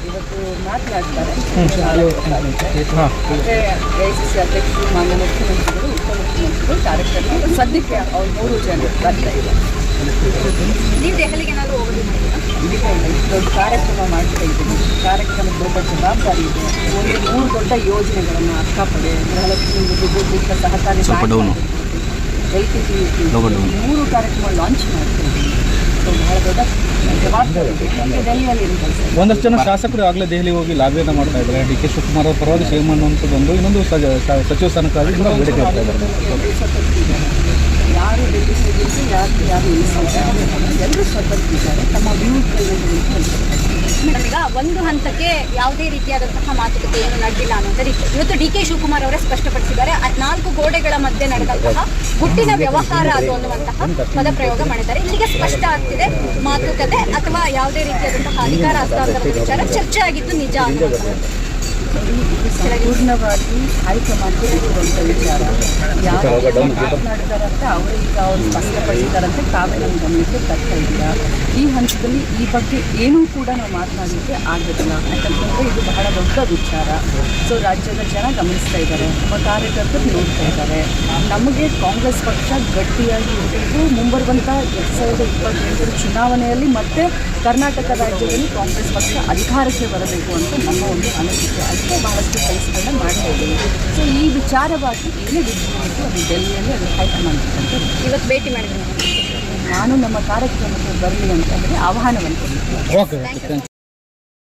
ಇವತ್ತು ಮಾತನಾಡ್ತಾರೆ. AICC ಅಧ್ಯಕ್ಷರು, ಮಾನ್ಯ ಮುಖ್ಯಮಂತ್ರಿಗಳು, ಉಪಮುಖ್ಯಮಂತ್ರಿಗಳು, ಕಾರ್ಯಕ್ರಮಗಳು ಸದ್ಯಕ್ಕೆ ಅವ್ರು 3 ಜನ ಬರ್ತಾ ಇಲ್ಲ. ನೀವು ದೆಹಲಿಗೆ ಏನಾದರೂ ಹೋಗೋದು ದೊಡ್ಡ ಕಾರ್ಯಕ್ರಮ ಮಾಡ್ತಾ ಇದ್ದೀನಿ. ಕಾರ್ಯಕ್ರಮದ ದೊಡ್ಡ ಜವಾಬ್ದಾರಿ ಇದೆ. 3 ದೊಡ್ಡ ಯೋಜನೆಗಳನ್ನು ಅಕ್ಕಪಡೆ, ಗೃಹಲಕ್ಷ್ಮಿ, ಮೃದು ಸಹಕಾರಿ, ರೈತರಿಗೆ 3 ಕಾರ್ಯಕ್ರಮ ಲಾಂಚ್ ಮಾಡ್ತಾ ಇದ್ದೀನಿ. ಸೊ ಬಹಳ ದೊಡ್ಡ ಜವಾಬ್ದಾರಿ ಇದೆ. ದೆಹಲಿಯಲ್ಲಿ ಒಂದಷ್ಟು ಜನ ಶಾಸಕರು ಆಗಲೇ ದೆಹಲಿ ಹೋಗಿ ಲಾಬಿಯನ್ನು ಮಾಡ್ತಾ ಇದ್ದಾರೆ. DK ಶಿವಕುಮಾರ್ ಅವರ ಪರವಾಗಿ ಸೇಮ್ ಅನ್ನುವಂಥದ್ದು ಇನ್ನೊಂದು ಸಚಿವ ಸ್ಥಾನಕ್ಕಾಗಿ ಕೂಡ ಬೇಡಿಕೆ ಆಗ್ತಾ ಇದ್ದಾರೆ. ಯಾರು ಡೆಲ್ಲಿಸಿದ್ರು, ಯಾರು ಎಲ್ಲರೂ ಸ್ವತಂತ್ರಿದ್ದಾರೆ. ತಮ್ಮ ಮೇಡಮ್, ಈಗ ಒಂದು ಹಂತಕ್ಕೆ ಯಾವುದೇ ರೀತಿಯಾದಂತಹ ಮಾತುಕತೆ ಏನು ನಡೆದಿಲ್ಲ ಅನ್ನೋದು ಇವತ್ತು DK ಶಿವಕುಮಾರ್ ಅವರೇ ಸ್ಪಷ್ಟಪಡಿಸಿದ್ದಾರೆ. 4 ಗೋಡೆಗಳ ಮಧ್ಯೆ ನಡೆದಂತಹ ಗುಟ್ಟಿನ ವ್ಯವಹಾರ ಅದು ಅನ್ನುವಂತಹ ಪದಪ್ರಯೋಗ ಮಾಡಿದ್ದಾರೆ. ಇಲ್ಲಿಗೆ ಸ್ಪಷ್ಟ ಆಗ್ತಿದೆ, ಮಾತುಕತೆ ಅಥವಾ ಯಾವುದೇ ರೀತಿಯಾದಂತಹ ಅಧಿಕಾರ ಹಸ್ತಾಂತರದ ವಿಚಾರ ಚರ್ಚೆ ಆಗಿದ್ದು ನಿಜ ಅನ್ನುವಂಥದ್ದು. ಪೂರ್ಣವಾಗಿ ಹೈಕಮಾಂಡ್ಗೆ ಇರುವಂಥ ವಿಚಾರ. ಯಾರು ಮಾತನಾಡಿದಾರಂತೆ ಅವರೀಗ ಅವರು ಸ್ಪಷ್ಟಪಡಿಸಿದಾರಂತೆ, ತಾವೇ ನಮ್ಮ ಗಮನಕ್ಕೆ ತರ್ತಾ ಇಲ್ಲ. ಈ ಹಂತದಲ್ಲಿ ಈ ಬಗ್ಗೆ ಏನೂ ಕೂಡ ನಾವು ಮಾತನಾಡಲಿಕ್ಕೆ ಆಗೋದಿಲ್ಲ. ಯಾಕಂತಂದರೆ ಇದು ಬಹಳ ದೊಡ್ಡ ವಿಚಾರ. ಸೊ ರಾಜ್ಯದ ಜನ ಗಮನಿಸ್ತಾ ಇದ್ದಾರೆ, ನಮ್ಮ ಕಾರ್ಯಕರ್ತರು ನೋಡ್ತಾ ಇದ್ದಾರೆ. ನಮಗೆ ಕಾಂಗ್ರೆಸ್ ಪಕ್ಷ ಗಟ್ಟಿಯಾಗಿ ಇರಬೇಕು. ಮುಂಬರುವಂಥ 2027 ಚುನಾವಣೆಯಲ್ಲಿ ಮತ್ತೆ ಕರ್ನಾಟಕ ರಾಜ್ಯದಲ್ಲಿ ಕಾಂಗ್ರೆಸ್ ಪಕ್ಷ ಅಧಿಕಾರಕ್ಕೆ ಬರಬೇಕು ಅಂತ ನಮ್ಮ ಒಂದು ಅನಿಸಿಕೆ. ಅದಕ್ಕೆ ಬಹಳಷ್ಟು ಕೆಲಸಗಳನ್ನ ಮಾಡ್ತಾ ಇದ್ದೀವಿ. ಸೊ ಈ ವಿಚಾರವಾಗಿ ಏನೇ ಡಿಸಿಷನ್ ಇತ್ತು ಅದು ಡೆಲ್ಲಿಯಲ್ಲಿ ಅದು ಹೈಕಮಾಂಡ್ ಅಂತ ಇವತ್ತು ಭೇಟಿ ಮಾಡಿದ್ದೀನಿ. ನಾನು ನಮ್ಮ ಕಾರ್ಯಕ್ರಮಕ್ಕೆ ಬರಲಿ ಅಂತ ಆಹ್ವಾನವನ್ನು ಕೊಟ್ಟಿದ್ದೀನಿ. ಓಕೆ.